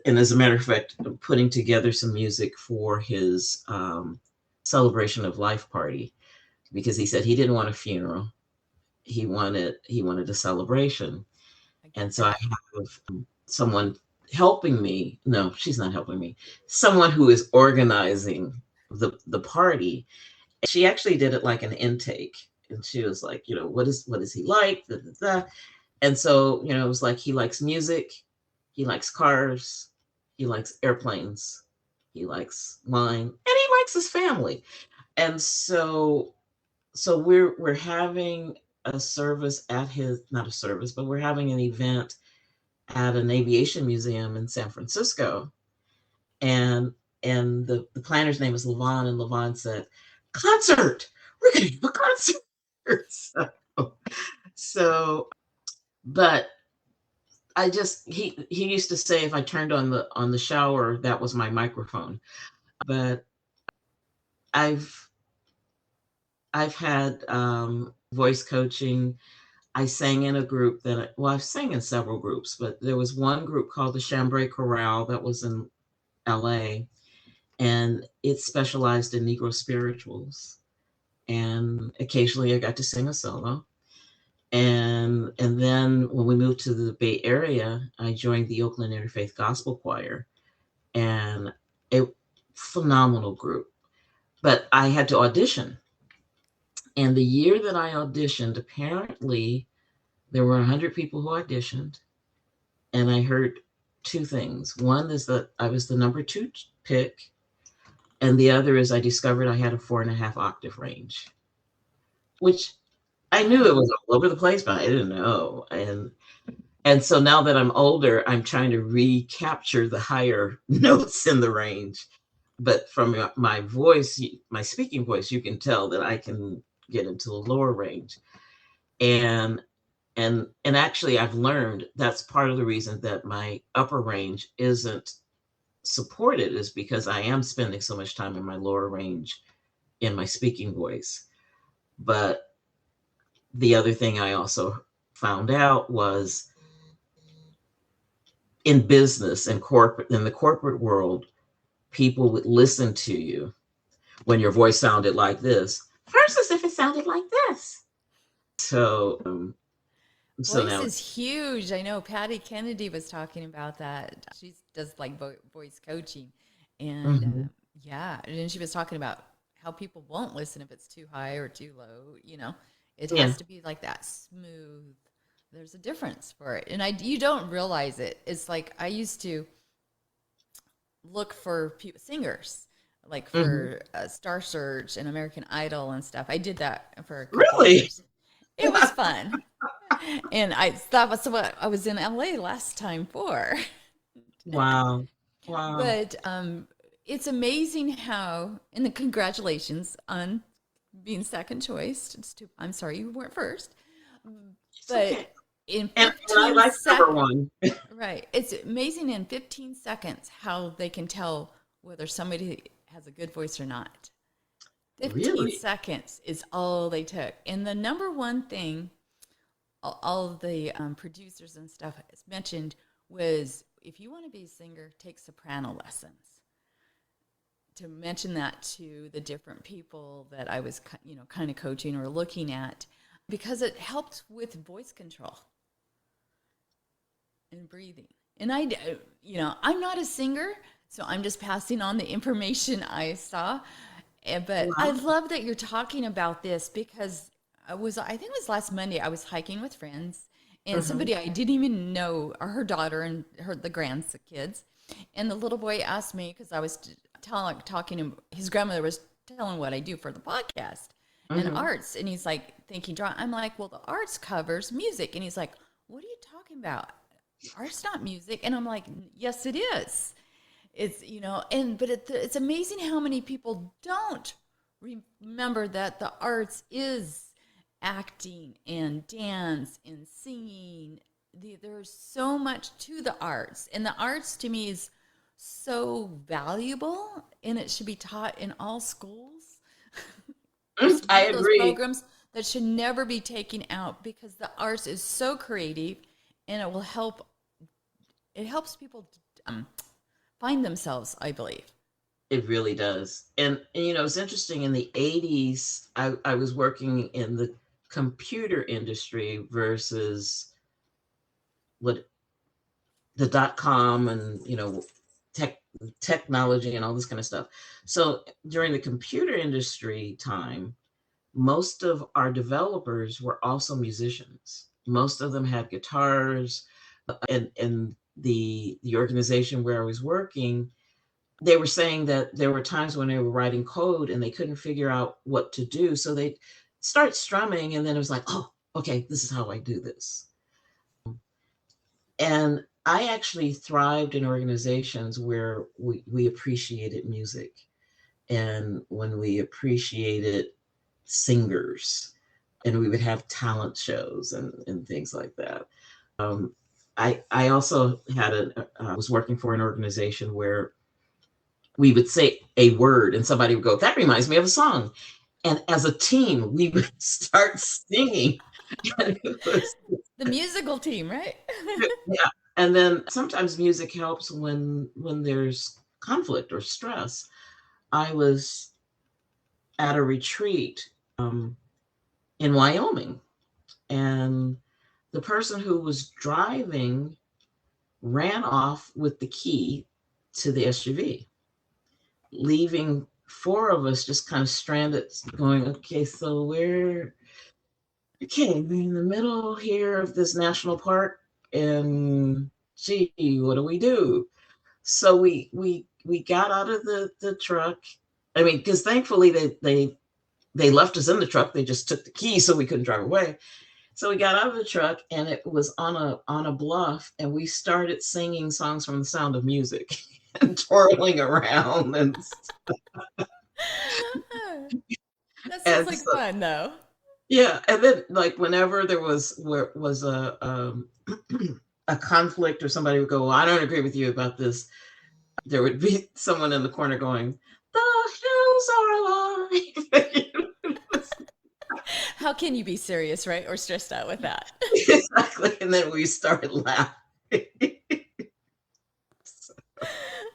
[SPEAKER 2] And as a matter of fact, putting together some music for his celebration of life party, because he said he didn't want a funeral. He wanted a celebration.
[SPEAKER 1] I get
[SPEAKER 2] And so I
[SPEAKER 1] that.
[SPEAKER 2] have someone helping me. No, she's not helping me. Someone who is organizing the party. She actually did it like an intake, and she was like, what is he like? Da, da, da. And so, it was like he likes music, he likes cars, he likes airplanes, he likes wine, and he likes his family. And so we're having a service at his, not a service, but we're having an event at an aviation museum in San Francisco. And the planner's name is Levon, and Levon said, concert, we're gonna do a concert. so, so but he used to say if I turned on the shower, that was my microphone. But I've I've had voice coaching. I sang in a group I've sang in several groups, but there was one group called the Chambray Chorale that was in LA, and it specialized in Negro spirituals. And occasionally I got to sing a solo. And then when we moved to the Bay Area, I joined the Oakland Interfaith Gospel Choir, and a phenomenal group. But I had to audition. And the year that I auditioned, apparently there were 100 people who auditioned, and I heard two things. One is that I was the number two pick, and the other is I discovered I had a 4.5 octave range, which I knew it
[SPEAKER 1] Wow.
[SPEAKER 2] was all over the place, but I didn't know. And so now that I'm older, I'm trying to recapture the higher notes in the range. But from my voice, my speaking voice, you can tell that I can get into the lower range. And and actually I've learned that's part of the reason that my upper range isn't supported, is because I am spending so much time in my lower range in my speaking voice. But the other thing I also found out was in business and corporate, in the corporate world, people would listen to you when your voice sounded like this versus if it sounded like this. So, so
[SPEAKER 1] Voice
[SPEAKER 2] now,
[SPEAKER 1] is huge. I know Patty Kennedy was talking about that. She does like voice coaching. And
[SPEAKER 2] mhm,
[SPEAKER 1] yeah, and she was talking about how people won't listen if it's too high or too low. It
[SPEAKER 2] yeah,
[SPEAKER 1] has to be like that smooth. There's a difference for it. And you don't realize it. It's like I used to look for singers, like
[SPEAKER 2] mhm.
[SPEAKER 1] for Star Search and American Idol and stuff. I did that for a couple
[SPEAKER 2] Really?
[SPEAKER 1] years. It was fun. And that was what I was in LA last time for.
[SPEAKER 2] Wow, wow.
[SPEAKER 1] But it's amazing how, and the congratulations on being second choice. I'm sorry you weren't first,
[SPEAKER 2] It's okay.
[SPEAKER 1] but in
[SPEAKER 2] And I
[SPEAKER 1] 15
[SPEAKER 2] like number
[SPEAKER 1] seconds,
[SPEAKER 2] one.
[SPEAKER 1] right? It's amazing in 15 seconds how they can tell whether somebody has a good voice or not. 15
[SPEAKER 2] Really?
[SPEAKER 1] seconds is all they took. And the number one thing all of the producers and stuff has mentioned was if you want to be a singer, take soprano lessons. To mention that to the different people that I was, kind of coaching or looking at, because it helped with voice control and breathing. And I'm not a singer, so I'm just passing on the information I saw. But I
[SPEAKER 2] Wow.
[SPEAKER 1] love that you're talking about this because I think it was last Monday, I was hiking with friends and
[SPEAKER 2] Mhm,
[SPEAKER 1] somebody I didn't even know, or her daughter and the grandkids. And the little boy asked me, because I was talking to his grandmother was telling what I do for the podcast and
[SPEAKER 2] mhm.
[SPEAKER 1] arts. And he's like, thinking, draw. I'm like, well, the arts covers music. And he's like, what are you talking about? art's not music. And I'm like, yes, it is. It's, but it's amazing how many people don't remember that the arts is acting and dance and singing. There's so much to the arts. And the arts to me is so valuable and it should be taught in all schools. It's one
[SPEAKER 2] I
[SPEAKER 1] of those
[SPEAKER 2] agree.
[SPEAKER 1] programs that should never be taken out because the arts is so creative and it helps people find themselves, I believe.
[SPEAKER 2] It really does. And it's interesting. In the 80s, I was working in the computer industry versus what the dot com and tech technology and all this kind of stuff. So during the computer industry time, most of our developers were also musicians. Most of them had guitars, and the organization where I was working, they were saying that there were times when they were writing code and they couldn't figure out what to do, so they start strumming, and then it was like, oh, okay, this is how I do this. And I actually thrived in organizations where we appreciated music, and when we appreciated singers, and we would have talent shows and things like that. Um, I also was working for an organization where we would say a word and somebody would go, that reminds me of a song. And as a team, we would start singing. And it was,
[SPEAKER 1] The musical team, right?
[SPEAKER 2] yeah. And then sometimes music helps when there's conflict or stress. I was at a retreat in Wyoming, and the person who was driving ran off with the key to the SUV, leaving four of us just kind of stranded, going, okay, so we're in the middle here of this national park, and gee, what do we do? So we got out of the truck. I mean, because thankfully they left us in the truck. They just took the key so we couldn't drive away. So we got out of the truck, and it was on a bluff, and we started singing songs from The Sound of Music and twirling around,
[SPEAKER 1] That sounds
[SPEAKER 2] and
[SPEAKER 1] like
[SPEAKER 2] so,
[SPEAKER 1] fun, though.
[SPEAKER 2] yeah. And then, like, whenever there was a conflict, or somebody would go, well, I don't agree with you about this, there would be someone in the corner going, the hills are alive.
[SPEAKER 1] How can you be serious, right? Or stressed out with that?
[SPEAKER 2] Exactly. And then we started laughing.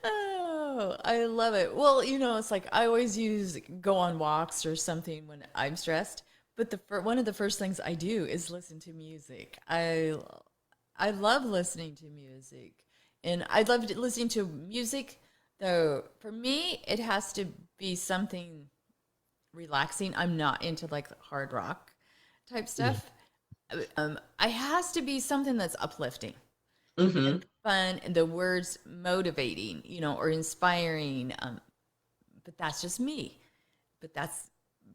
[SPEAKER 1] Oh, I love it. Well, it's like I always use go on walks or something when I'm stressed. But one of the first things I do is listen to music. I love listening to music, and I love listening to music. Though for me, it has to be something relaxing. I'm not into like hard rock type
[SPEAKER 2] Yeah.
[SPEAKER 1] stuff. I has to be something that's uplifting
[SPEAKER 2] Hmm.
[SPEAKER 1] and fun, and the words motivating, or inspiring. But that's just me. But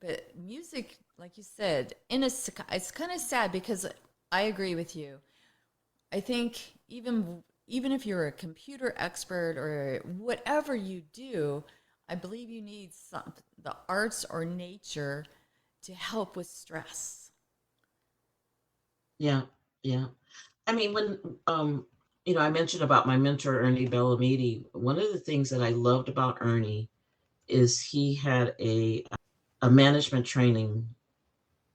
[SPEAKER 1] but music, like you said, it's kind of sad because I agree with you. I think even if you're a computer expert or whatever you do, I believe you need the arts or nature to help with stress.
[SPEAKER 2] Yeah. Yeah. I mean, when I mentioned about my mentor Ernie Bellamidi. One of the things that I loved about Ernie is he had a management training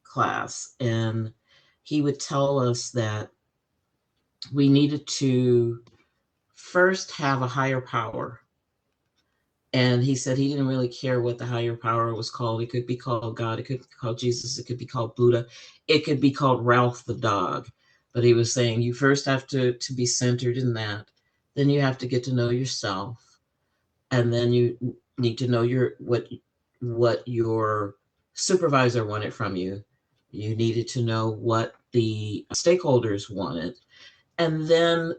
[SPEAKER 2] class, and he would tell us that we needed to first have a higher power. And he said he didn't really care what the higher power was called. It could be called God, it could be called Jesus, it could be called Buddha, it could be called Ralph the dog. But he was saying you first have to be centered in that. Then you have to get to know yourself. And then you need to know what your supervisor wanted from you. You needed to know what the stakeholders wanted. And then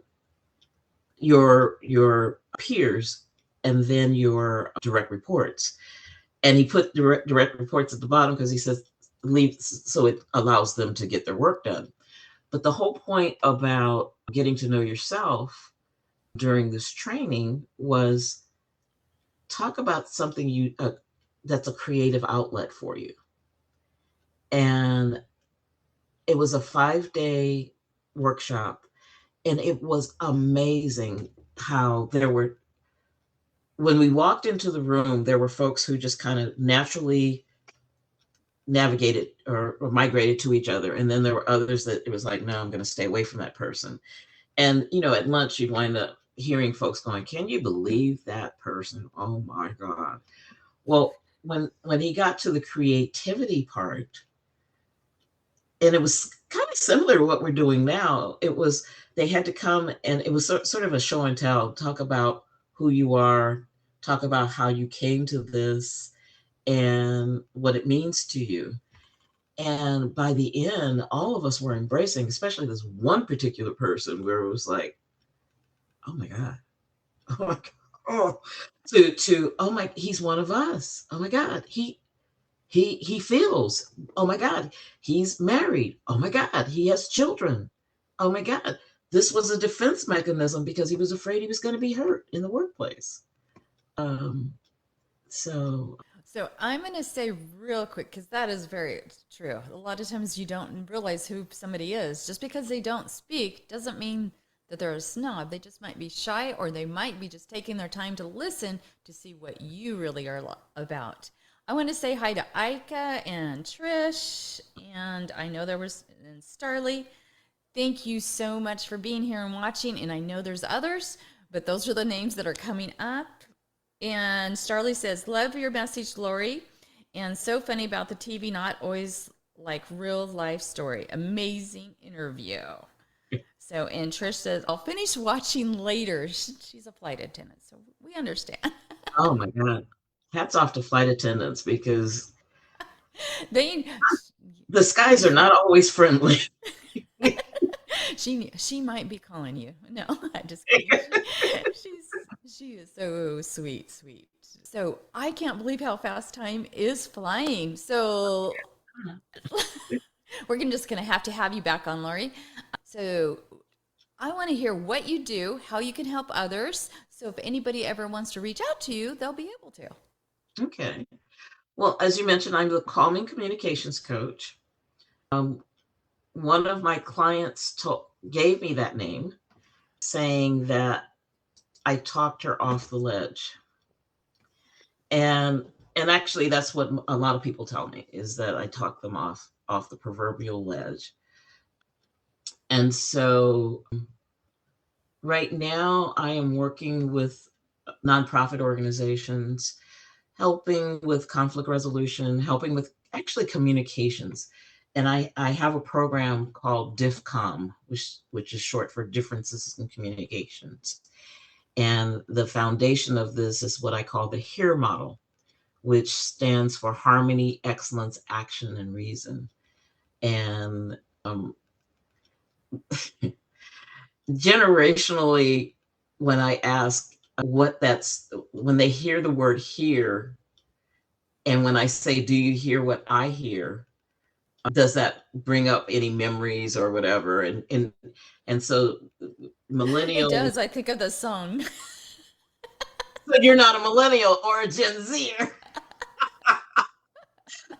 [SPEAKER 2] your peers, and then your direct reports. And he put direct reports at the bottom because he says leave, so it allows them to get their work done. But the whole point about getting to know yourself during this training was talk about something that's a creative outlet for you. And it was a 5-day workshop, and it was amazing how there were, when we walked into the room, there were folks who just kind of naturally navigated or migrated to each other. And then there were others that it was like, no, I'm going to stay away from that person. And, at lunch, you'd wind up hearing folks going, can you believe that person? Oh my God. Well, when he got to the creativity part, and it was kind of similar to what we're doing now, it was, they had to come, and it was sort of a show and tell, talk about who you are, talk about how you came to this and what it means to you. And by the end, all of us were embracing, especially this one particular person where it was like, oh my God, oh my God, oh, oh my, he's one of us. Oh my God, he feels, oh my God, he's married. Oh my God, he has children. Oh my God, this was a defense mechanism because he was afraid he was going to be hurt in the workplace. Um, so
[SPEAKER 1] So I'm going to say real quick, because that is very true. A lot of times you don't realize who somebody is. Just because they don't speak doesn't mean that they're a snob. They just might be shy, or they might be just taking their time to listen to see what you really are about. I want to say hi to Ika and Trish, and I know there was and Starly. Thank you so much for being here and watching. And I know there's others, but those are the names that are coming up. And Starly says, love your message, Lori. And so funny about the TV, not always like real life story. Amazing interview. So, and Trish says, I'll finish watching later. She's a flight attendant, so we understand.
[SPEAKER 2] oh my God, hats off to flight attendants because
[SPEAKER 1] they,
[SPEAKER 2] the skies are not always friendly.
[SPEAKER 1] she might be calling you. No, I'm just kidding. She is so sweet, sweet. So I can't believe how fast time is flying. So we're just gonna have to have you back on, Lori. So I want to hear what you do, how you can help others. So if anybody ever wants to reach out to you, they'll be able to.
[SPEAKER 2] Okay. Well, as you mentioned, I'm the calming communications coach. One of my clients gave me that name, saying that I talked her off the ledge. And actually that's what a lot of people tell me, is that I talk them off the proverbial ledge. And so right now I am working with nonprofit organizations, helping with conflict resolution, helping with actually communications. And I have a program called DIFCOM, which is short for Differences in Communications. And the foundation of this is what I call the HEAR model, which stands for Harmony, Excellence, Action, and Reason. And generationally, when I ask when they hear the word hear, and when I say, do you hear what I hear? Does that bring up any memories or whatever? And so
[SPEAKER 1] It
[SPEAKER 2] millennials.
[SPEAKER 1] does. I think of the song.
[SPEAKER 2] So you're not a millennial or a Gen Zer.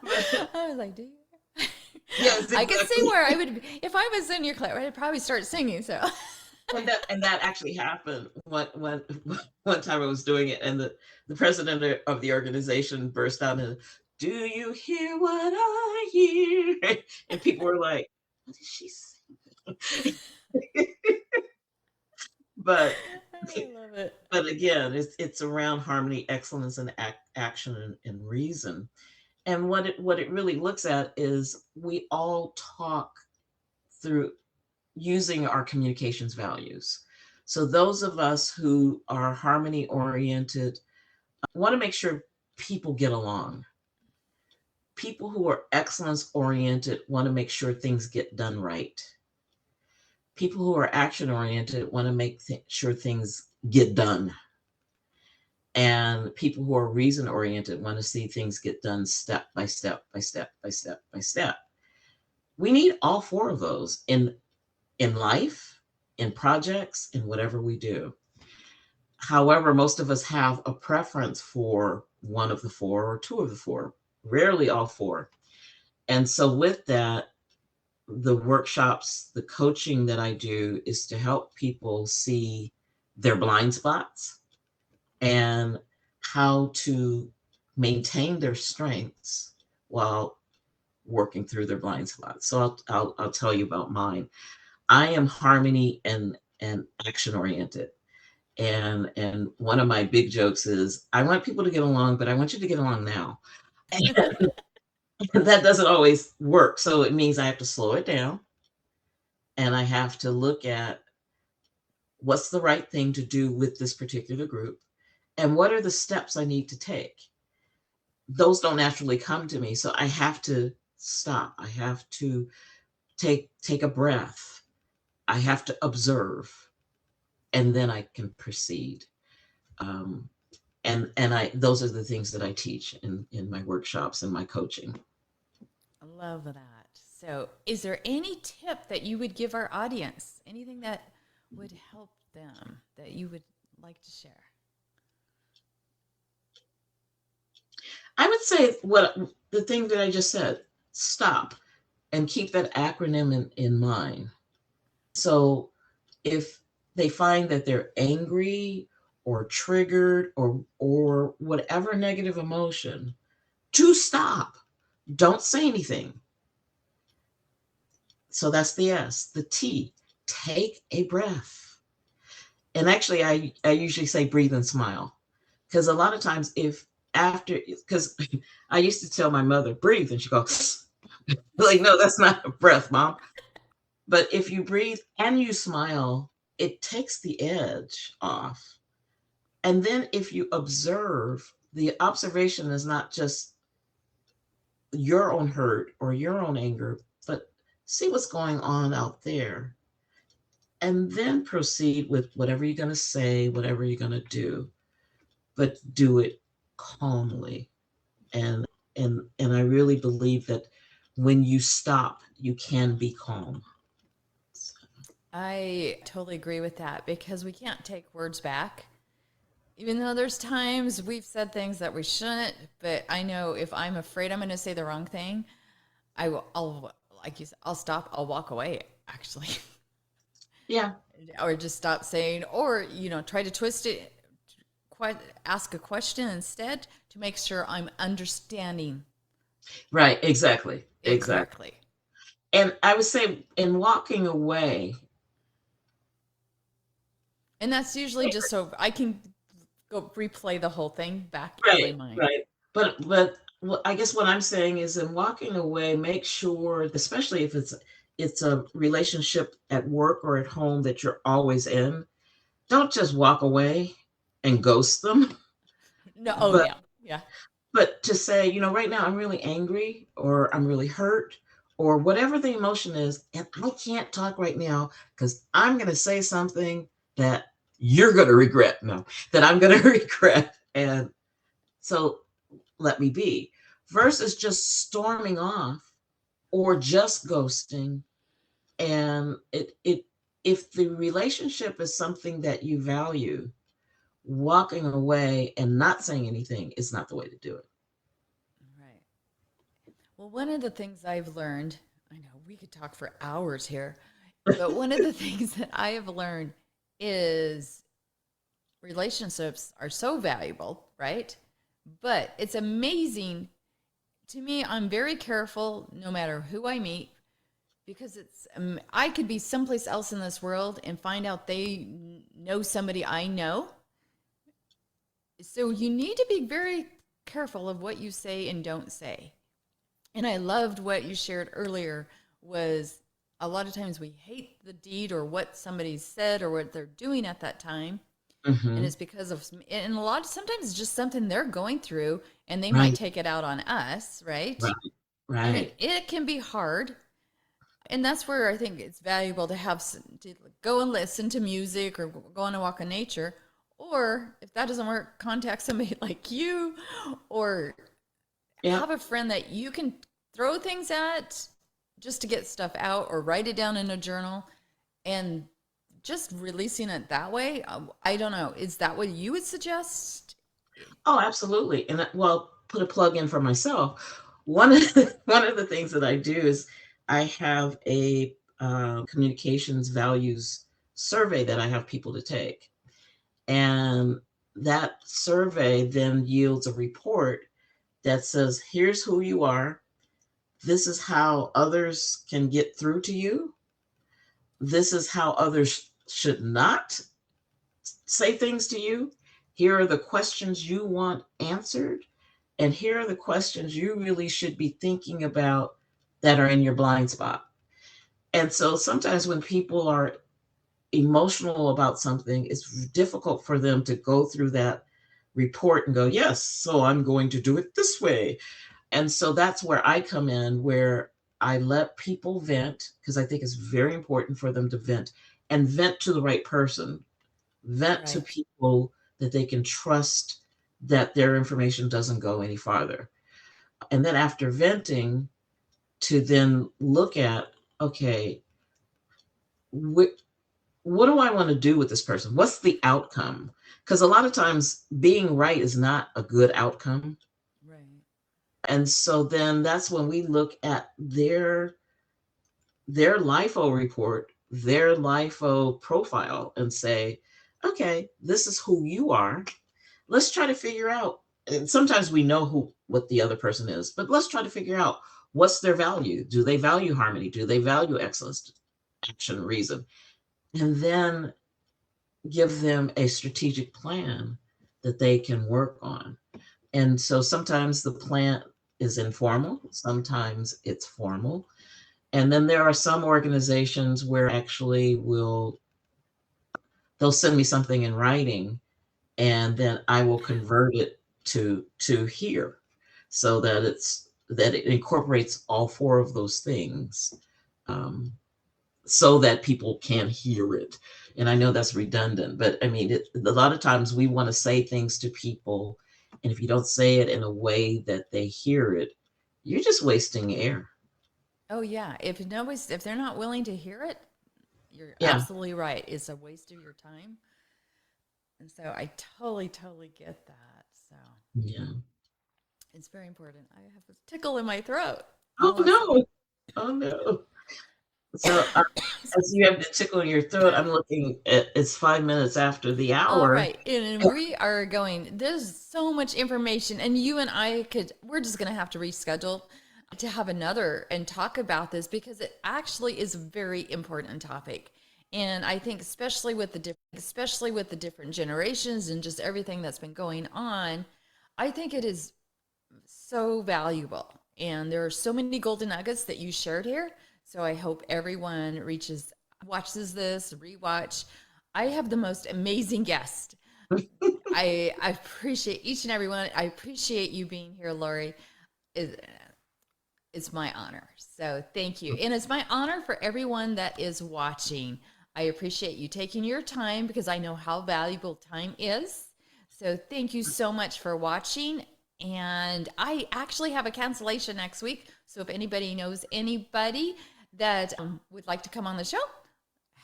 [SPEAKER 1] I was like, do you?
[SPEAKER 2] Yes, exactly.
[SPEAKER 1] I could see where I would, if I was in your class, I'd probably start singing. So,
[SPEAKER 2] and that actually happened one time I was doing it, and the president of the organization burst out and, do you hear what I hear? And people were like, what is she saying? But
[SPEAKER 1] I love it.
[SPEAKER 2] But again, it's around harmony, excellence, and action and reason. And what it really looks at is we all talk through using our communications values. So those of us who are harmony oriented want to make sure people get along. People who are excellence oriented want to make sure things get done right. People who are action oriented want to make sure things get done. And people who are reason oriented want to see things get done step by step by step by step. We need all four of those in life, in projects in whatever we do. However, most of us have a preference for one of the four or two of the four, rarely all four. And so, with that, the workshops, the coaching that I do is to help people see their blind spots and how to maintain their strengths while working through their blind spots. So I'll tell you about mine. I am harmony and action oriented. And one of my big jokes is I want people to get along, but I want you to get along now. And that doesn't always work. So it means I have to slow it down and I have to look at what's the right thing to do with this particular group and what are the steps I need to take. Those don't naturally come to me. So I have to stop. I have to take a breath. I have to observe, and then I can proceed. Um, and I those are the things that I teach in my workshops and my coaching.
[SPEAKER 1] I love that. So, is there any tip that you would give our audience? Anything that would help them that you would like to share?
[SPEAKER 2] I would say what the thing that I just said, stop and keep that acronym in mind. So if they find that they're angry or triggered or whatever negative emotion, to stop. Don't say anything. So that's the S. The T, take a breath. And actually, I usually say breathe and smile. Because a lot of times, if after, because I used to tell my mother, breathe, and she goes, like, no, that's not a breath, mom. But if you breathe and you smile, it takes the edge off. And then if you observe, the observation is not just your own hurt or your own anger, but see what's going on out there. And then proceed with whatever you're going to say, whatever you're going to do, but do it calmly. And and I really believe that when you stop, you can be calm.
[SPEAKER 1] I totally agree with that because we can't take words back. Even though there's times we've said things that we shouldn't, but I know if I'm afraid I'm going to say the wrong thing, I'll like you said, I'll stop, I'll walk away actually.
[SPEAKER 2] Yeah.
[SPEAKER 1] Or just stop saying, or, try to twist it, quite ask a question instead to make sure I'm understanding
[SPEAKER 2] Right. Exactly.
[SPEAKER 1] it
[SPEAKER 2] Exactly.
[SPEAKER 1] correctly.
[SPEAKER 2] And I would say in walking away,
[SPEAKER 1] And that's usually just so I can go replay the whole thing back in my
[SPEAKER 2] right,
[SPEAKER 1] mind.
[SPEAKER 2] right. But I guess what I'm saying is in walking away, make sure, especially if it's a relationship at work or at home that you're always in, don't just walk away and ghost them,
[SPEAKER 1] No, oh
[SPEAKER 2] but
[SPEAKER 1] yeah, yeah.
[SPEAKER 2] to say, right now I'm really angry or I'm really hurt or whatever the emotion is, and I can't talk right now because I'm going to say something that you're going to regret. No, that I'm going to regret. And so let me be, versus just storming off or just ghosting. And it if the relationship is something that you value, walking away and not saying anything is not the way to do it.
[SPEAKER 1] Right. Well, one of the things I've learned, I know we could talk for hours here, but one of the things that I have learned is relationships are so valuable, right? But it's amazing to me. I'm very careful no matter who I meet because I could be someplace else in this world and find out they know somebody I know. So you need to be very careful of what you say and don't say. And I loved what you shared earlier was a lot of times we hate the deed or what somebody said or what they're doing at that time. And
[SPEAKER 2] Mm-hmm.
[SPEAKER 1] it's because of, and a lot, sometimes it's just something they're going through and they might
[SPEAKER 2] Right,
[SPEAKER 1] take it out on us, right?
[SPEAKER 2] right,
[SPEAKER 1] And
[SPEAKER 2] right.
[SPEAKER 1] it can be hard. And that's where I think it's valuable to have, to go and listen to music or go on a walk in nature. Or if that doesn't work, contact somebody like you or
[SPEAKER 2] Yeah.
[SPEAKER 1] have a friend that you can throw things at just to get stuff out or write it down in a journal and just releasing it that way, I don't know. Is that what you would suggest?
[SPEAKER 2] Oh, absolutely. And well, put a plug in for myself. One of the things that I do is I have a communications values survey that I have people to take, and that survey then yields a report that says, "Here's who you are. This is how others can get through to you. This is how others should not say things to you. Here are the questions you want answered. And here are the questions you really should be thinking about that are in your blind spot." And so sometimes when people are emotional about something, it's difficult for them to go through that report and go, yes, so I'm going to do it this way. And so that's where I come in, where I let people vent, because I think it's very important for them to vent, and vent to the right person, vent to
[SPEAKER 1] Right.
[SPEAKER 2] people that they can trust, that their information doesn't go any farther. And then after venting, to then look at, okay, what do I want to do with this person? What's the outcome? Because a lot of times being right is not a good outcome.
[SPEAKER 1] Right.
[SPEAKER 2] And so then that's when we look at their LIFO report, their LIFO profile, and say, okay, this is who you are. Let's try to figure out. And sometimes we know what the other person is, but let's try to figure out what's their value. Do they value harmony? Do they value excellence, action, reason? And then give them a strategic plan that they can work on. And so sometimes the plan is informal, sometimes it's formal. And then there are some organizations where actually they'll send me something in writing, and then I will convert it to here, so that it incorporates all four of those things, um, so that people can hear it. And I know that's redundant, but I mean, a lot of times we want to say things to people, and if you don't say it in a way that they hear it, you're just wasting air.
[SPEAKER 1] Oh yeah. If they're not willing to hear it, you're
[SPEAKER 2] Yeah,
[SPEAKER 1] absolutely right. It's a waste of your time. And so I totally, totally get that. So
[SPEAKER 2] yeah.
[SPEAKER 1] it's very important. I have a tickle in my throat
[SPEAKER 2] Oh
[SPEAKER 1] all of a sudden.
[SPEAKER 2] no, oh no. So as you have the tickle in your throat, I'm looking at, it's 5 minutes after the
[SPEAKER 1] All
[SPEAKER 2] hour.
[SPEAKER 1] right. And we are going, there's so much information, and you and we're just going to have to reschedule to have another and talk about this because it actually is a very important topic. And I think especially with the different generations and just everything that's been going on, I think it is so valuable. And there are so many golden nuggets that you shared here. So I hope everyone watches this, rewatch. I have the most amazing guest. I appreciate each and every one. I appreciate you being here, Lori. It, it's my honor. So thank you. And it's my honor for everyone that is watching. I appreciate you taking your time because I know how valuable time is. So thank you so much for watching. And I actually have a cancellation next week. So if anybody knows anybody that would like to come on the show,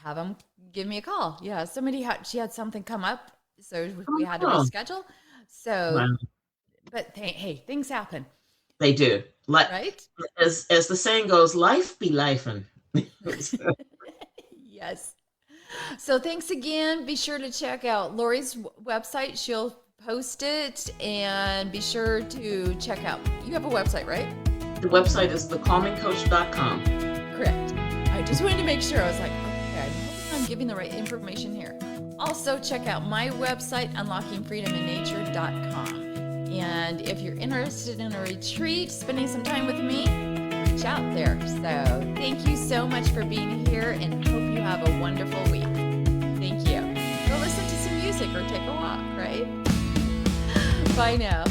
[SPEAKER 1] have them give me a call. Yeah, she had something come up, so we had to
[SPEAKER 2] Oh,
[SPEAKER 1] reschedule. So,
[SPEAKER 2] wow.
[SPEAKER 1] but hey, things happen,
[SPEAKER 2] They do. Like,
[SPEAKER 1] right?
[SPEAKER 2] as the saying goes, life be lifing.
[SPEAKER 1] Yes. So thanks again. Be sure to check out Lori's website. She'll post it, and be sure to check out. You have a website, right?
[SPEAKER 2] The website is thecalmingcoach.com.
[SPEAKER 1] Correct. I just wanted to make sure. I was like, okay, I hope I'm giving the right information here. Also, check out my website, unlockingfreedominnature.com. And if you're interested in a retreat, spending some time with me, reach out there. So thank you so much for being here, and hope you have a wonderful week. Thank you. Go listen to some music or take a walk, right? Bye now.